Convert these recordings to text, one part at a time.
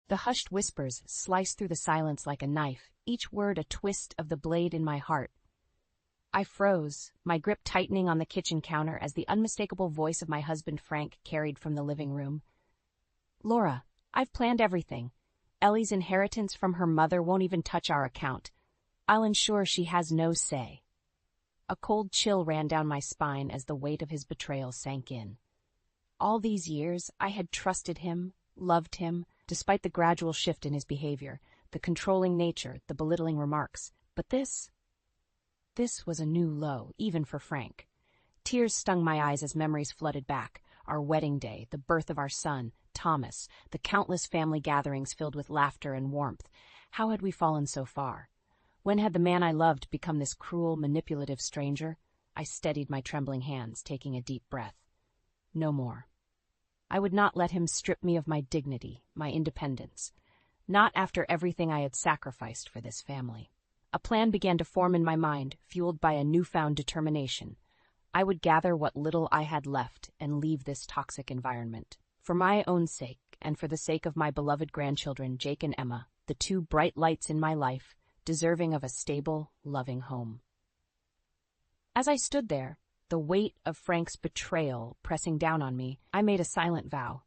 The hushed whispers sliced through the silence like a knife, each word a twist of the blade in my heart. I froze, my grip tightening on the kitchen counter as the unmistakable voice of my husband Frank carried from the living room. "Laura, I've planned everything. Ellie's inheritance from her mother won't even touch our account. I'll ensure she has no say." A cold chill ran down my spine as the weight of his betrayal sank in. All these years, I had trusted him, loved him, despite the gradual shift in his behavior, the controlling nature, the belittling remarks. But this was a new low, even for Frank. Tears stung my eyes as memories flooded back. Our wedding day, the birth of our son, Thomas, the countless family gatherings filled with laughter and warmth. How had we fallen so far? When had the man I loved become this cruel, manipulative stranger? I steadied my trembling hands, taking a deep breath. No more. I would not let him strip me of my dignity, my independence. Not after everything I had sacrificed for this family. A plan began to form in my mind, fueled by a newfound determination. I would gather what little I had left and leave this toxic environment. For my own sake, and for the sake of my beloved grandchildren, Jake and Emma, the two bright lights in my life, deserving of a stable, loving home. As I stood there, the weight of Frank's betrayal pressing down on me, I made a silent vow.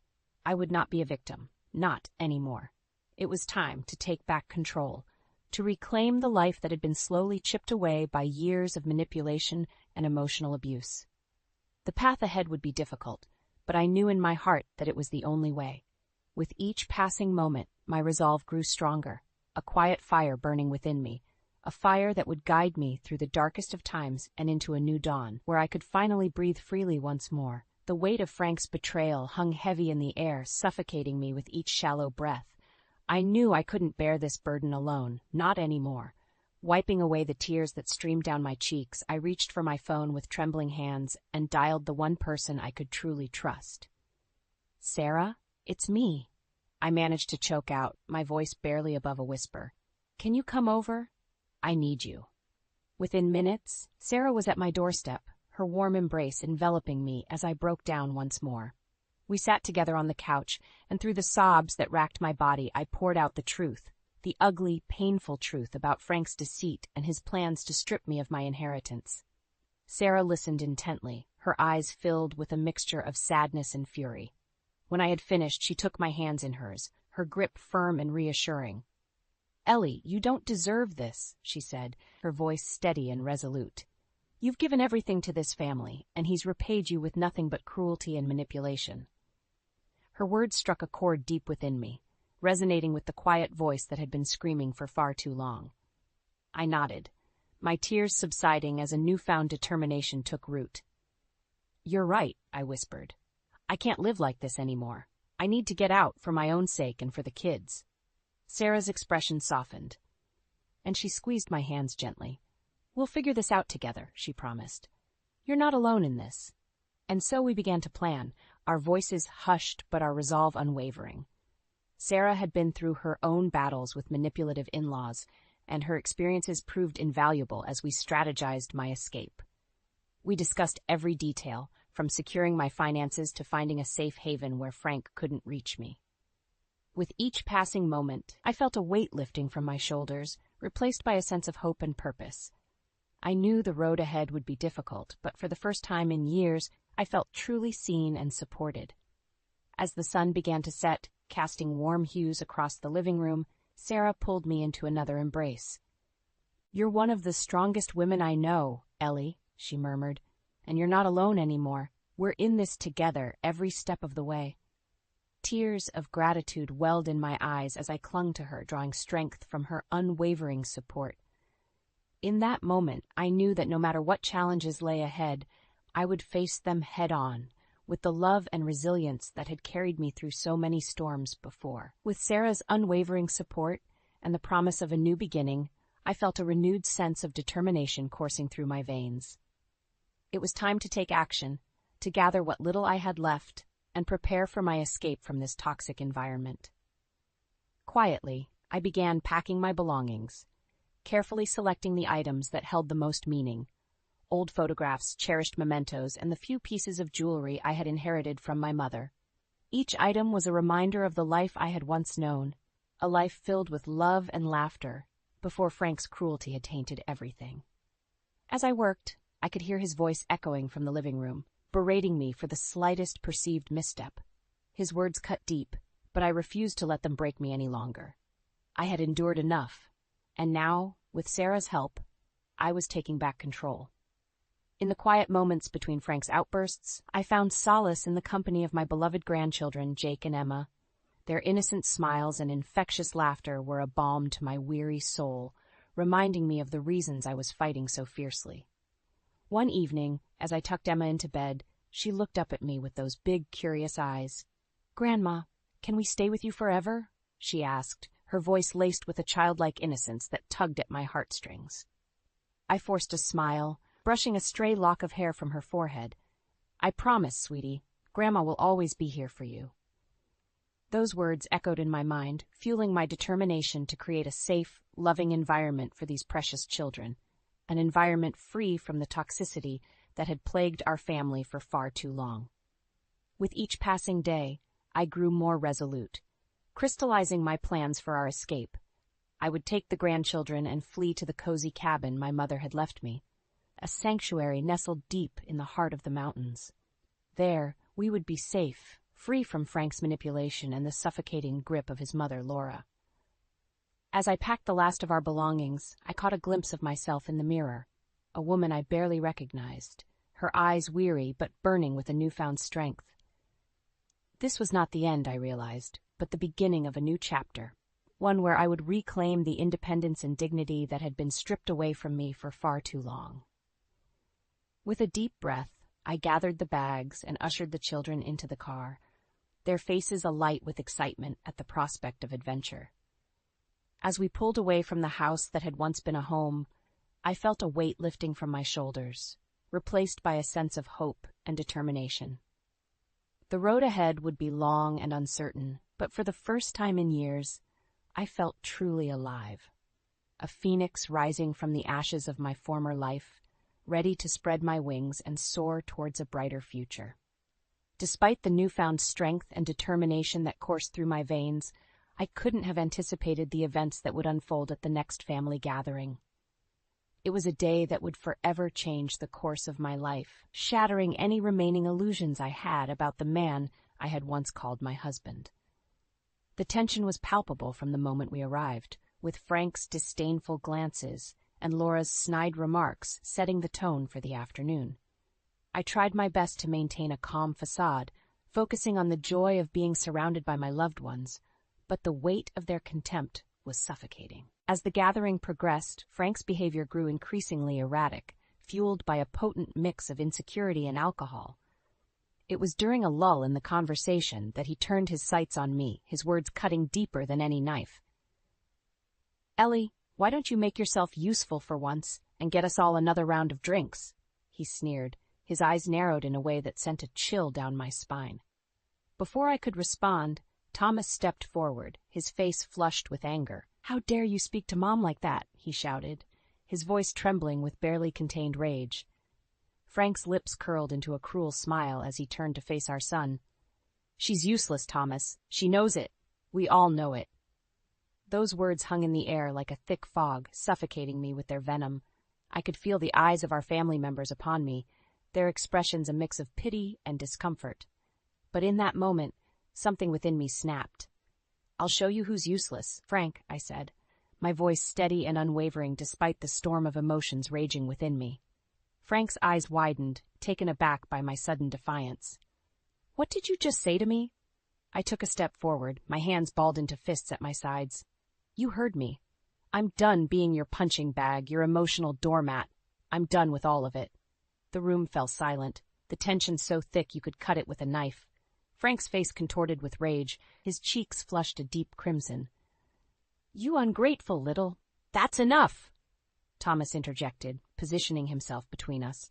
I would not be a victim, not anymore. It was time to take back control, to reclaim the life that had been slowly chipped away by years of manipulation and emotional abuse. The path ahead would be difficult, but I knew in my heart that it was the only way. With each passing moment, my resolve grew stronger, a quiet fire burning within me, a fire that would guide me through the darkest of times and into a new dawn, where I could finally breathe freely once more. The weight of Frank's betrayal hung heavy in the air, suffocating me with each shallow breath. I knew I couldn't bear this burden alone, not anymore. Wiping away the tears that streamed down my cheeks, I reached for my phone with trembling hands and dialed the one person I could truly trust. "Sarah, it's me." I managed to choke out, my voice barely above a whisper. "Can you come over? I need you." Within minutes, Sarah was at my doorstep, her warm embrace enveloping me as I broke down once more. We sat together on the couch, and through the sobs that racked my body, I poured out the truth, the ugly, painful truth about Frank's deceit and his plans to strip me of my inheritance. Sarah listened intently, her eyes filled with a mixture of sadness and fury. When I had finished, she took my hands in hers, her grip firm and reassuring. "Ellie, you don't deserve this," she said, her voice steady and resolute. "You've given everything to this family, and he's repaid you with nothing but cruelty and manipulation." Her words struck a chord deep within me, resonating with the quiet voice that had been screaming for far too long. I nodded, my tears subsiding as a newfound determination took root. "You're right," I whispered. "I can't live like this anymore. I need to get out for my own sake and for the kids." Sarah's expression softened, and she squeezed my hands gently. "We'll figure this out together," she promised. "You're not alone in this." And so we began to plan, our voices hushed but our resolve unwavering. Sarah had been through her own battles with manipulative in-laws, and her experiences proved invaluable as we strategized my escape. We discussed every detail, from securing my finances to finding a safe haven where Frank couldn't reach me. With each passing moment, I felt a weight lifting from my shoulders, replaced by a sense of hope and purpose. I knew the road ahead would be difficult, but for the first time in years, I felt truly seen and supported. As the sun began to set, casting warm hues across the living room, Sarah pulled me into another embrace. "You're one of the strongest women I know, Ellie," she murmured, "and you're not alone anymore. We're in this together every step of the way." Tears of gratitude welled in my eyes as I clung to her, drawing strength from her unwavering support. In that moment, I knew that no matter what challenges lay ahead, I would face them head-on, with the love and resilience that had carried me through so many storms before. With Sarah's unwavering support and the promise of a new beginning, I felt a renewed sense of determination coursing through my veins. It was time to take action, to gather what little I had left, and prepare for my escape from this toxic environment. Quietly, I began packing my belongings, carefully selecting the items that held the most meaning: old photographs, cherished mementos, and the few pieces of jewelry I had inherited from my mother. Each item was a reminder of the life I had once known, a life filled with love and laughter, before Frank's cruelty had tainted everything. As I worked, I could hear his voice echoing from the living room, berating me for the slightest perceived misstep. His words cut deep, but I refused to let them break me any longer. I had endured enough, and now, with Sarah's help, I was taking back control. In the quiet moments between Frank's outbursts, I found solace in the company of my beloved grandchildren, Jake and Emma. Their innocent smiles and infectious laughter were a balm to my weary soul, reminding me of the reasons I was fighting so fiercely. One evening, as I tucked Emma into bed, she looked up at me with those big, curious eyes. "Grandma, can we stay with you forever?" she asked, her voice laced with a childlike innocence that tugged at my heartstrings. I forced a smile, brushing a stray lock of hair from her forehead. "I promise, sweetie. Grandma will always be here for you." Those words echoed in my mind, fueling my determination to create a safe, loving environment for these precious children, an environment free from the toxicity that had plagued our family for far too long. With each passing day, I grew more resolute, crystallizing my plans for our escape. I would take the grandchildren and flee to the cozy cabin my mother had left me, a sanctuary nestled deep in the heart of the mountains. There, we would be safe, free from Frank's manipulation and the suffocating grip of his mother, Laura. As I packed the last of our belongings, I caught a glimpse of myself in the mirror, a woman I barely recognized, her eyes weary but burning with a newfound strength. This was not the end, I realized, but the beginning of a new chapter, one where I would reclaim the independence and dignity that had been stripped away from me for far too long. With a deep breath, I gathered the bags and ushered the children into the car, their faces alight with excitement at the prospect of adventure. As we pulled away from the house that had once been a home, I felt a weight lifting from my shoulders, replaced by a sense of hope and determination. The road ahead would be long and uncertain, but for the first time in years, I felt truly alive. A phoenix rising from the ashes of my former life, ready to spread my wings and soar towards a brighter future. Despite the newfound strength and determination that coursed through my veins, I couldn't have anticipated the events that would unfold at the next family gathering. It was a day that would forever change the course of my life, shattering any remaining illusions I had about the man I had once called my husband. The tension was palpable from the moment we arrived, with Frank's disdainful glances and Laura's snide remarks setting the tone for the afternoon. I tried my best to maintain a calm facade, focusing on the joy of being surrounded by my loved ones, but the weight of their contempt was suffocating. As the gathering progressed, Frank's behavior grew increasingly erratic, fueled by a potent mix of insecurity and alcohol. It was during a lull in the conversation that he turned his sights on me, his words cutting deeper than any knife. "Ellie, why don't you make yourself useful for once and get us all another round of drinks?" he sneered, his eyes narrowed in a way that sent a chill down my spine. Before I could respond, Thomas stepped forward, his face flushed with anger. "How dare you speak to Mom like that?" he shouted, his voice trembling with barely contained rage. Frank's lips curled into a cruel smile as he turned to face our son. "She's useless, Thomas. She knows it. We all know it." Those words hung in the air like a thick fog, suffocating me with their venom. I could feel the eyes of our family members upon me, their expressions a mix of pity and discomfort. But in that moment, something within me snapped. "I'll show you who's useless, Frank," I said, my voice steady and unwavering despite the storm of emotions raging within me. Frank's eyes widened, taken aback by my sudden defiance. "What did you just say to me?" I took a step forward, my hands balled into fists at my sides. "You heard me. I'm done being your punching bag, your emotional doormat. I'm done with all of it." The room fell silent, the tension so thick you could cut it with a knife. Frank's face contorted with rage, his cheeks flushed a deep crimson. "You ungrateful little—" "That's enough!" Thomas interjected, positioning himself between us.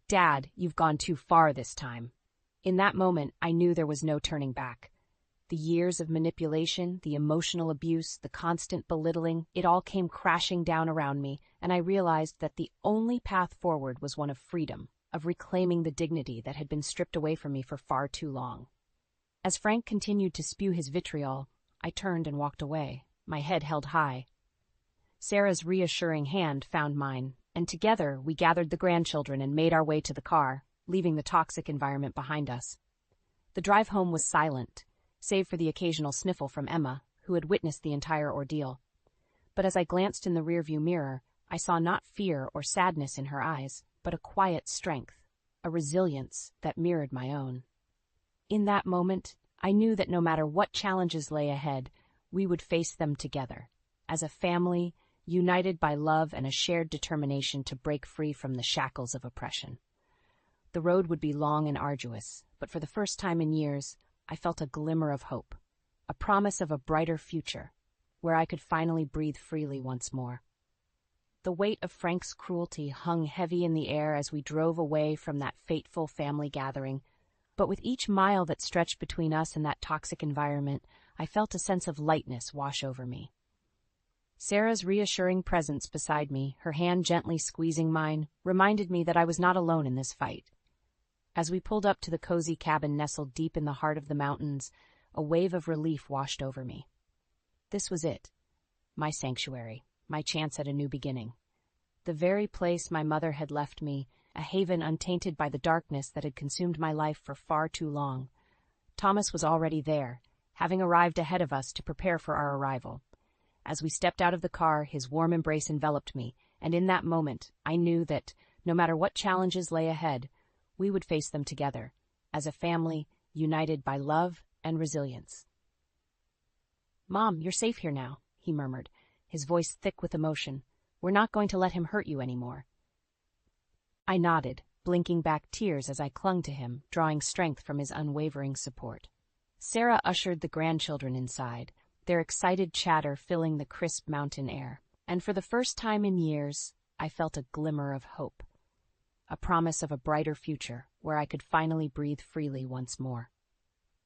"Dad, you've gone too far this time." In that moment, I knew there was no turning back. The years of manipulation, the emotional abuse, the constant belittling, it all came crashing down around me, and I realized that the only path forward was one of freedom, of reclaiming the dignity that had been stripped away from me for far too long. As Frank continued to spew his vitriol, I turned and walked away, my head held high. Sarah's reassuring hand found mine, and together we gathered the grandchildren and made our way to the car, leaving the toxic environment behind us. The drive home was silent, save for the occasional sniffle from Emma, who had witnessed the entire ordeal. But as I glanced in the rearview mirror, I saw not fear or sadness in her eyes, but a quiet strength, a resilience that mirrored my own. In that moment, I knew that no matter what challenges lay ahead, we would face them together, as a family, united by love and a shared determination to break free from the shackles of oppression. The road would be long and arduous, but for the first time in years, I felt a glimmer of hope, a promise of a brighter future, where I could finally breathe freely once more. The weight of Frank's cruelty hung heavy in the air as we drove away from that fateful family gathering, but with each mile that stretched between us and that toxic environment, I felt a sense of lightness wash over me. Sarah's reassuring presence beside me, her hand gently squeezing mine, reminded me that I was not alone in this fight. As we pulled up to the cozy cabin nestled deep in the heart of the mountains, a wave of relief washed over me. This was it, my sanctuary, my chance at a new beginning. The very place my mother had left me, a haven untainted by the darkness that had consumed my life for far too long. Thomas was already there, having arrived ahead of us to prepare for our arrival. As we stepped out of the car, his warm embrace enveloped me, and in that moment, I knew that, no matter what challenges lay ahead, we would face them together, as a family, united by love and resilience. "Mom, you're safe here now," he murmured, his voice thick with emotion. "We're not going to let him hurt you anymore." I nodded, blinking back tears as I clung to him, drawing strength from his unwavering support. Sarah ushered the grandchildren inside, their excited chatter filling the crisp mountain air, and for the first time in years, I felt a glimmer of hope, a promise of a brighter future where I could finally breathe freely once more.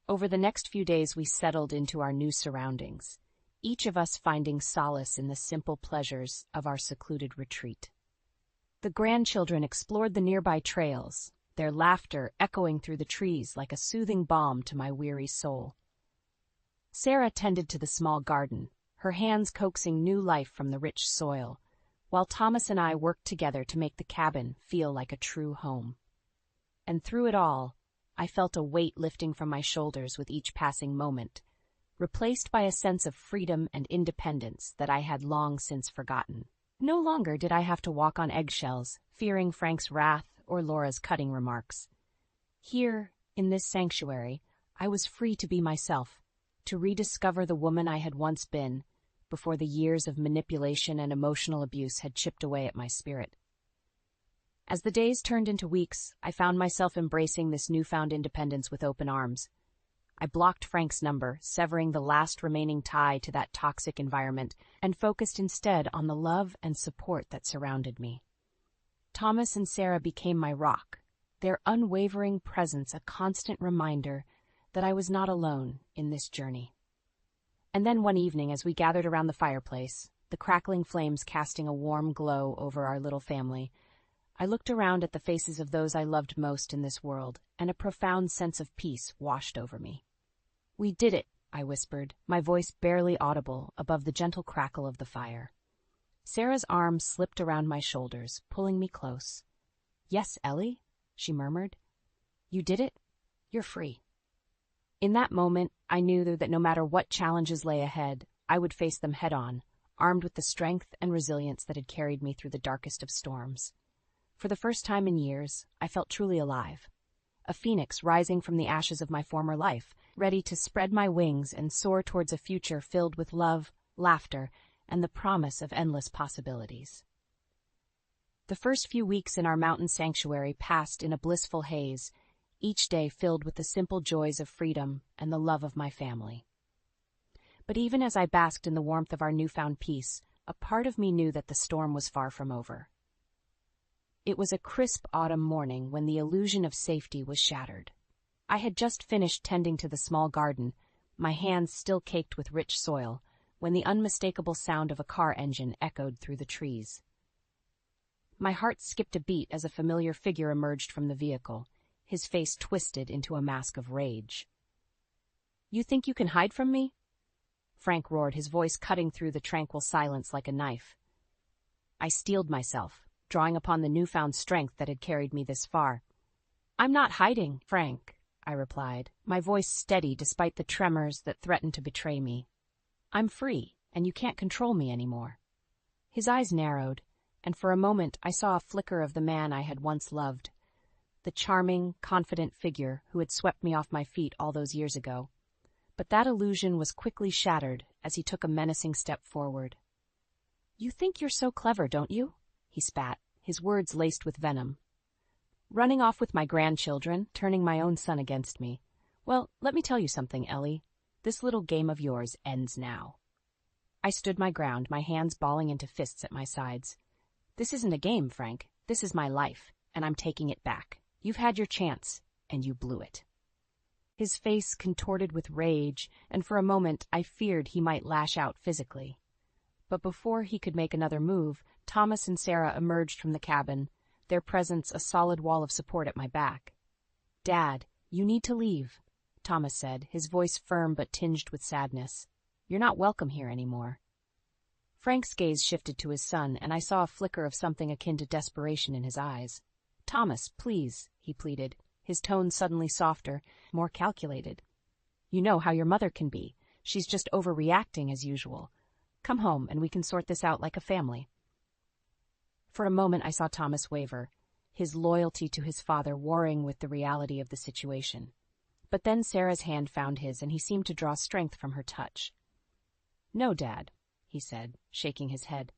Over the next few days, we settled into our new surroundings, each of us finding solace in the simple pleasures of our secluded retreat. The grandchildren explored the nearby trails, their laughter echoing through the trees like a soothing balm to my weary soul. Sarah tended to the small garden, her hands coaxing new life from the rich soil, while Thomas and I worked together to make the cabin feel like a true home. And through it all, I felt a weight lifting from my shoulders with each passing moment, replaced by a sense of freedom and independence that I had long since forgotten. No longer did I have to walk on eggshells, fearing Frank's wrath or Laura's cutting remarks. Here, in this sanctuary, I was free to be myself, to rediscover the woman I had once been, before the years of manipulation and emotional abuse had chipped away at my spirit. As the days turned into weeks, I found myself embracing this newfound independence with open arms. I blocked Frank's number, severing the last remaining tie to that toxic environment, and focused instead on the love and support that surrounded me. Thomas and Sarah became my rock, their unwavering presence a constant reminder that I was not alone in this journey. And then one evening, as we gathered around the fireplace, the crackling flames casting a warm glow over our little family, I looked around at the faces of those I loved most in this world, and a profound sense of peace washed over me. "We did it," I whispered, my voice barely audible above the gentle crackle of the fire. Sarah's arm slipped around my shoulders, pulling me close. "Yes, Ellie," she murmured. "You did it. You're free." In that moment, I knew that no matter what challenges lay ahead, I would face them head-on, armed with the strength and resilience that had carried me through the darkest of storms. For the first time in years, I felt truly alive. A phoenix rising from the ashes of my former life, ready to spread my wings and soar towards a future filled with love, laughter, and the promise of endless possibilities. The first few weeks in our mountain sanctuary passed in a blissful haze, each day filled with the simple joys of freedom and the love of my family. But even as I basked in the warmth of our newfound peace, a part of me knew that the storm was far from over. It was a crisp autumn morning when the illusion of safety was shattered. I had just finished tending to the small garden, my hands still caked with rich soil, when the unmistakable sound of a car engine echoed through the trees. My heart skipped a beat as a familiar figure emerged from the vehicle, his face twisted into a mask of rage. "You think you can hide from me?" Frank roared, his voice cutting through the tranquil silence like a knife. I steeled myself, drawing upon the newfound strength that had carried me this far. I'm not hiding, Frank, I replied, my voice steady despite the tremors that threatened to betray me. I'm free, and you can't control me anymore. His eyes narrowed, and for a moment I saw a flicker of the man I had once loved, the charming, confident figure who had swept me off my feet all those years ago. But that illusion was quickly shattered as he took a menacing step forward. You think you're so clever, don't you? He spat, his words laced with venom. Running off with my grandchildren, turning my own son against me. Well, let me tell you something, Ellie. This little game of yours ends now. I stood my ground, my hands balling into fists at my sides. This isn't a game, Frank. This is my life, and I'm taking it back. You've had your chance, and you blew it. His face contorted with rage, and for a moment I feared he might lash out physically. But before he could make another move, Thomas and Sarah emerged from the cabin, their presence a solid wall of support at my back. Dad, you need to leave, Thomas said, his voice firm but tinged with sadness. You're not welcome here anymore. Frank's gaze shifted to his son, and I saw a flicker of something akin to desperation in his eyes. Thomas, please, he pleaded, his tone suddenly softer, more calculated. You know how your mother can be. She's just overreacting as usual. Come home, and we can sort this out like a family. For a moment I saw Thomas waver, his loyalty to his father warring with the reality of the situation. But then Sarah's hand found his, and he seemed to draw strength from her touch. No, Dad, he said, shaking his head.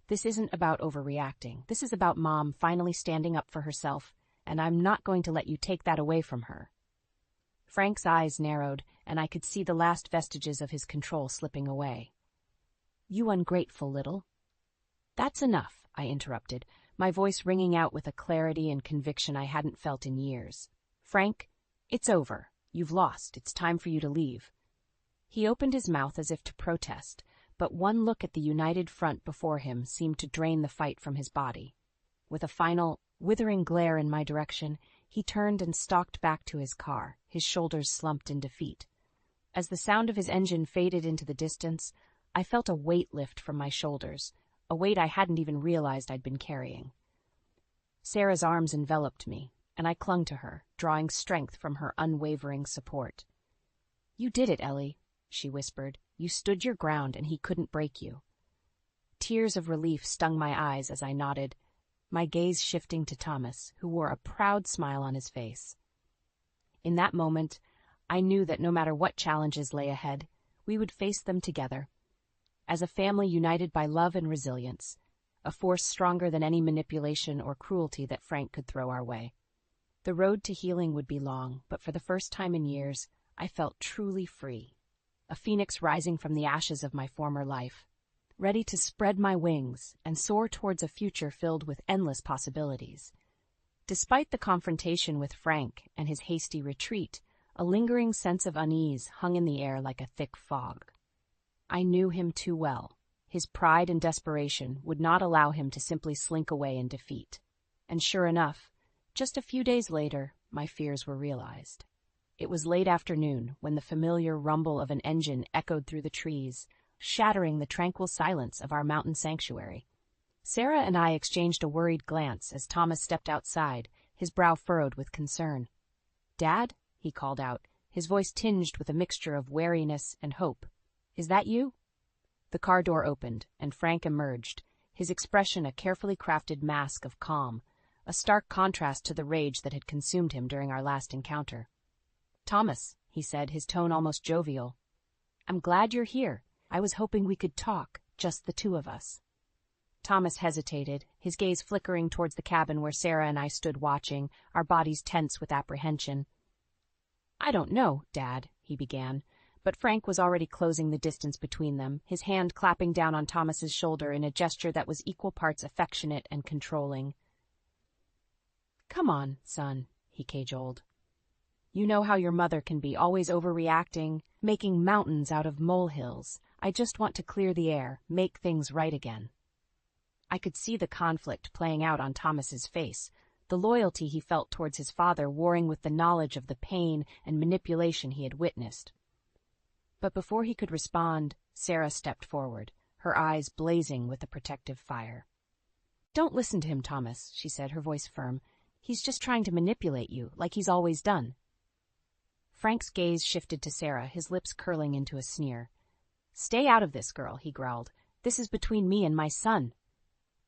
This isn't about overreacting. This is about Mom finally standing up for herself, and I'm not going to let you take that away from her. Frank's eyes narrowed, and I could see the last vestiges of his control slipping away. You ungrateful little. That's enough, I interrupted, my voice ringing out with a clarity and conviction I hadn't felt in years. Frank, it's over. You've lost. It's time for you to leave. He opened his mouth as if to protest, but one look at the united front before him seemed to drain the fight from his body. With a final, withering glare in my direction, he turned and stalked back to his car, his shoulders slumped in defeat. As the sound of his engine faded into the distance, I felt a weight lift from my shoulders, a weight I hadn't even realized I'd been carrying. Sarah's arms enveloped me, and I clung to her, drawing strength from her unwavering support. You did it, Ellie, she whispered. You stood your ground, and he couldn't break you. Tears of relief stung my eyes as I nodded, my gaze shifting to Thomas, who wore a proud smile on his face. In that moment, I knew that no matter what challenges lay ahead, we would face them together. As a family united by love and resilience, a force stronger than any manipulation or cruelty that Frank could throw our way. The road to healing would be long, but for the first time in years, I felt truly free. A phoenix rising from the ashes of my former life, ready to spread my wings and soar towards a future filled with endless possibilities. Despite the confrontation with Frank and his hasty retreat, a lingering sense of unease hung in the air like a thick fog. I knew him too well. His pride and desperation would not allow him to simply slink away in defeat. And sure enough, just a few days later, my fears were realized. It was late afternoon when the familiar rumble of an engine echoed through the trees, shattering the tranquil silence of our mountain sanctuary. Sarah and I exchanged a worried glance as Thomas stepped outside, his brow furrowed with concern. Dad, he called out, his voice tinged with a mixture of wariness and hope. Is that you? The car door opened, and Frank emerged, his expression a carefully crafted mask of calm, a stark contrast to the rage that had consumed him during our last encounter. Thomas, he said, his tone almost jovial. I'm glad you're here. I was hoping we could talk, just the two of us. Thomas hesitated, his gaze flickering towards the cabin where Sarah and I stood watching, our bodies tense with apprehension. I don't know, Dad, he began, but Frank was already closing the distance between them, his hand clapping down on Thomas's shoulder in a gesture that was equal parts affectionate and controlling. Come on, son, he cajoled. You know how your mother can be, always overreacting, making mountains out of molehills. I just want to clear the air, make things right again. I could see the conflict playing out on Thomas's face, the loyalty he felt towards his father warring with the knowledge of the pain and manipulation he had witnessed. But before he could respond, Sarah stepped forward, her eyes blazing with a protective fire. "Don't listen to him, Thomas," she said, her voice firm. "He's just trying to manipulate you, like he's always done." Frank's gaze shifted to Sarah, his lips curling into a sneer. "Stay out of this, girl," he growled. "This is between me and my son."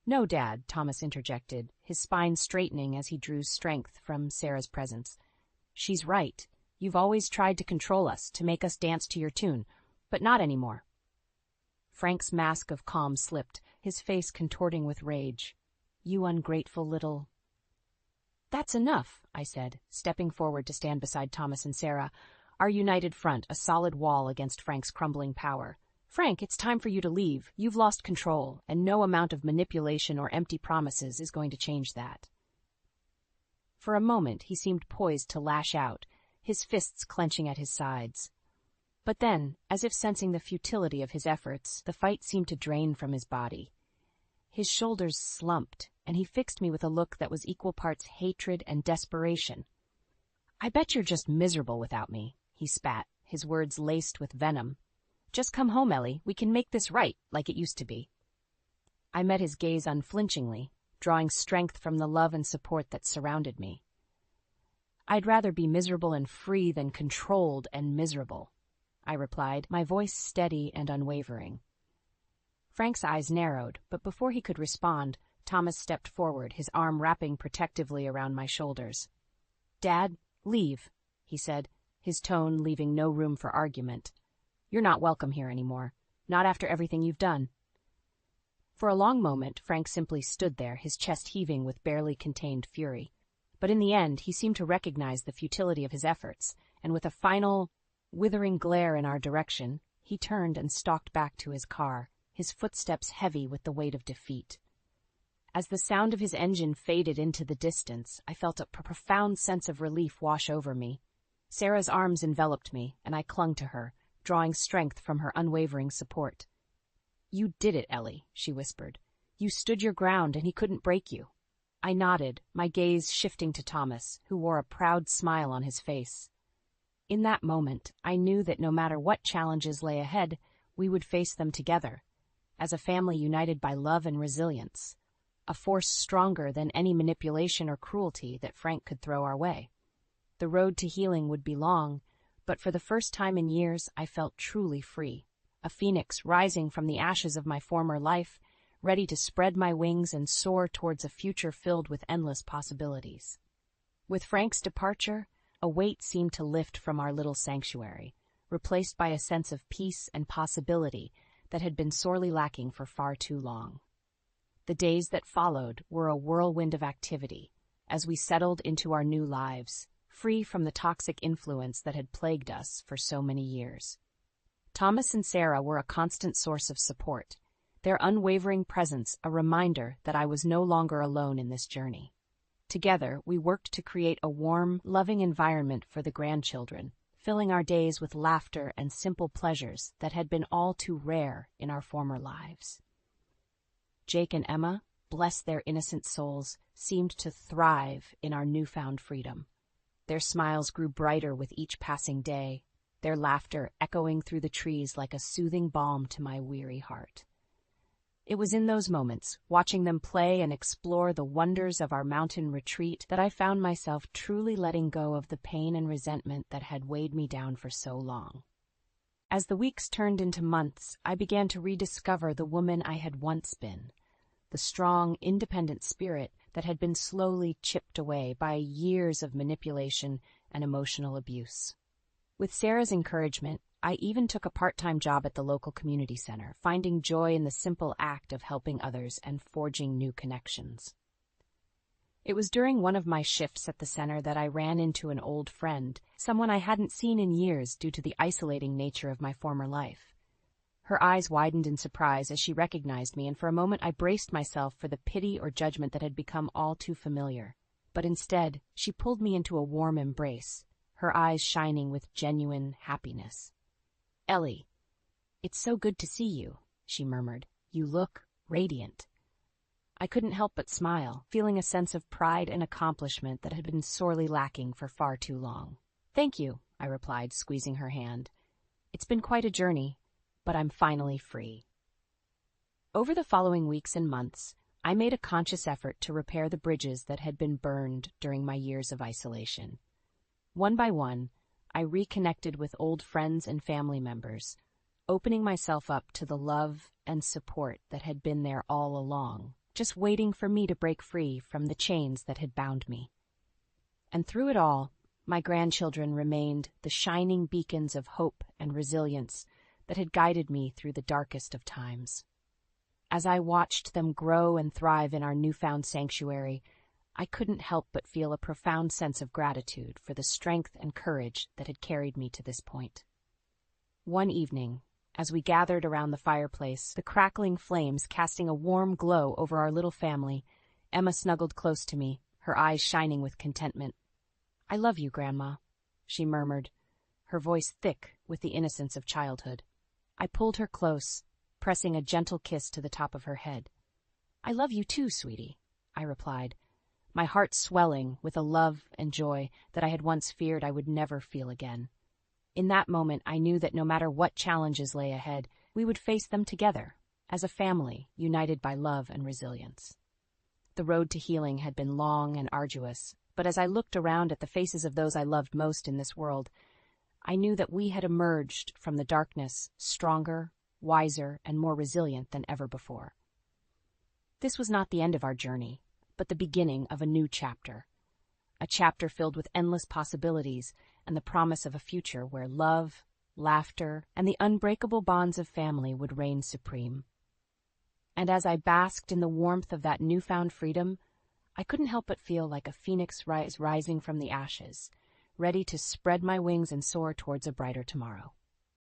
"No, Dad," Thomas interjected, his spine straightening as he drew strength from Sarah's presence. "She's right. You've always tried to control us, to make us dance to your tune, but not anymore." Frank's mask of calm slipped, his face contorting with rage. "You ungrateful little—" "That's enough," I said, stepping forward to stand beside Thomas and Sarah, our united front a solid wall against Frank's crumbling power. "Frank, it's time for you to leave. You've lost control, and no amount of manipulation or empty promises is going to change that." For a moment, he seemed poised to lash out, his fists clenching at his sides. But then, as if sensing the futility of his efforts, the fight seemed to drain from his body. His shoulders slumped, and he fixed me with a look that was equal parts hatred and desperation. "I bet you're just miserable without me," he spat, his words laced with venom. "Just come home, Ellie. We can make this right, like it used to be." I met his gaze unflinchingly, drawing strength from the love and support that surrounded me. "I'd rather be miserable and free than controlled and miserable," I replied, my voice steady and unwavering. Frank's eyes narrowed, but before he could respond, Thomas stepped forward, his arm wrapping protectively around my shoulders. "Dad, leave," he said, his tone leaving no room for argument. "You're not welcome here anymore, not after everything you've done." For a long moment, Frank simply stood there, his chest heaving with barely contained fury. But in the end, he seemed to recognize the futility of his efforts, and with a final, withering glare in our direction, he turned and stalked back to his car, his footsteps heavy with the weight of defeat. As the sound of his engine faded into the distance, I felt a profound sense of relief wash over me. Sarah's arms enveloped me, and I clung to her, drawing strength from her unwavering support. "You did it, Ellie," she whispered. "You stood your ground, and he couldn't break you." I nodded, my gaze shifting to Thomas, who wore a proud smile on his face. In that moment, I knew that no matter what challenges lay ahead, we would face them together, as a family united by love and resilience, a force stronger than any manipulation or cruelty that Frank could throw our way. The road to healing would be long, but for the first time in years, I felt truly free, a phoenix rising from the ashes of my former life, ready to spread my wings and soar towards a future filled with endless possibilities. With Frank's departure, a weight seemed to lift from our little sanctuary, replaced by a sense of peace and possibility that had been sorely lacking for far too long. The days that followed were a whirlwind of activity, as we settled into our new lives, free from the toxic influence that had plagued us for so many years. Thomas and Sarah were a constant source of support, their unwavering presence a reminder that I was no longer alone in this journey. Together, we worked to create a warm, loving environment for the grandchildren, filling our days with laughter and simple pleasures that had been all too rare in our former lives. Jake and Emma, bless their innocent souls, seemed to thrive in our newfound freedom. Their smiles grew brighter with each passing day, their laughter echoing through the trees like a soothing balm to my weary heart. It was in those moments, watching them play and explore the wonders of our mountain retreat, that I found myself truly letting go of the pain and resentment that had weighed me down for so long. As the weeks turned into months, I began to rediscover the woman I had once been, the strong, independent spirit that had been slowly chipped away by years of manipulation and emotional abuse. With Sarah's encouragement, I even took a part-time job at the local community center, finding joy in the simple act of helping others and forging new connections. It was during one of my shifts at the center that I ran into an old friend, someone I hadn't seen in years due to the isolating nature of my former life. Her eyes widened in surprise as she recognized me, and for a moment I braced myself for the pity or judgment that had become all too familiar. But instead, she pulled me into a warm embrace, her eyes shining with genuine happiness. "Ellie, it's so good to see you," she murmured. "You look radiant." I couldn't help but smile, feeling a sense of pride and accomplishment that had been sorely lacking for far too long. "Thank you," I replied, squeezing her hand. "It's been quite a journey, but I'm finally free. Over the following weeks and months, I made a conscious effort to repair the bridges that had been burned during my years of isolation. One by one, I reconnected with old friends and family members, opening myself up to the love and support that had been there all along, just waiting for me to break free from the chains that had bound me. And through it all, my grandchildren remained the shining beacons of hope and resilience that had guided me through the darkest of times. As I watched them grow and thrive in our newfound sanctuary, I couldn't help but feel a profound sense of gratitude for the strength and courage that had carried me to this point. One evening, as we gathered around the fireplace, the crackling flames casting a warm glow over our little family, Emma snuggled close to me, her eyes shining with contentment. "I love you, Grandma," she murmured, her voice thick with the innocence of childhood. I pulled her close, pressing a gentle kiss to the top of her head. "I love you too, sweetie," I replied, my heart swelling with a love and joy that I had once feared I would never feel again. In that moment, I knew that no matter what challenges lay ahead, we would face them together, as a family united by love and resilience. The road to healing had been long and arduous, but as I looked around at the faces of those I loved most in this world, I knew that we had emerged from the darkness stronger, wiser, and more resilient than ever before. This was not the end of our journey, but the beginning of a new chapter. A chapter filled with endless possibilities and the promise of a future where love, laughter, and the unbreakable bonds of family would reign supreme. And as I basked in the warmth of that newfound freedom, I couldn't help but feel like a phoenix rising from the ashes, ready to spread my wings and soar towards a brighter tomorrow.